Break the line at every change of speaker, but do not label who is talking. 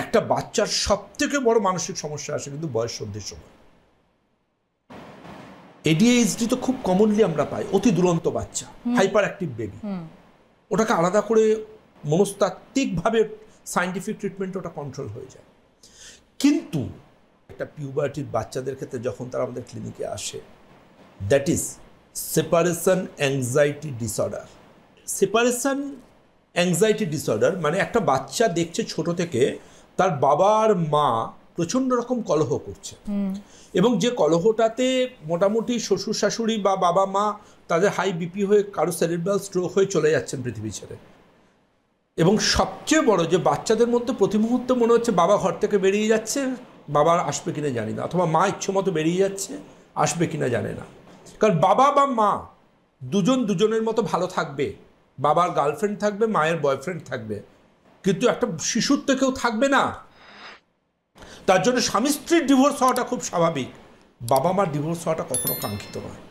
একটা বাচ্চার সবথেকে বড় মানসিক সমস্যা আসে কিন্তু বয়স সন্ধির সময়। এডিএইচডি তো খুব কমনলি আমরা পাই, অতি দুরন্ত বাচ্চা, হাইপার অ্যাক্টিভ বেবি। ওটাকে আলাদা করে মনস্তাত্ত্বিকভাবে সায়েন্টিফিক ট্রিটমেন্ট ওটা কন্ট্রোল হয়ে যায়। কিন্তু একটা পিউবার্টির বাচ্চাদের ক্ষেত্রে যখন তারা আমাদের ক্লিনিকে আসে, that is separation anxiety disorder. Separation anxiety disorder মানে একটা বাচ্চা দেখছে ছোট থেকে তার বাবার মা প্রচণ্ড রকম কলহ করছে, এবং যে কলহটাতে মোটামুটি শ্বশুর শাশুড়ি বা বাবা মা তাদের হাই বিপি হয়ে কারো সেরিব্রাল স্ট্রোক হয়ে চলে যাচ্ছেন পৃথিবী ছেড়ে। এবং সবচেয়ে বড় যে বাচ্চাদের মধ্যে প্রতি মুহূর্তে মনে হচ্ছে বাবা ঘর থেকে বেরিয়ে যাচ্ছে, বাবার আসবে কিনা জানি না, অথবা মা ইচ্ছে মতো বেরিয়ে যাচ্ছে, আসবে কিনা জানে না। কারণ বাবা বা মা দুজন দুজনের মতো ভালো থাকবে, বাবার গার্লফ্রেন্ড থাকবে, মায়ের বয়ফ্রেন্ড থাকবে, কিন্তু একটা শিশুর তো কেউ থাকবে না। তার জন্য স্বামী স্ত্রীর ডিভোর্স হওয়াটা খুব স্বাভাবিক, বাবা মার ডিভোর্স হওয়াটা কখনো কাঙ্ক্ষিত নয়।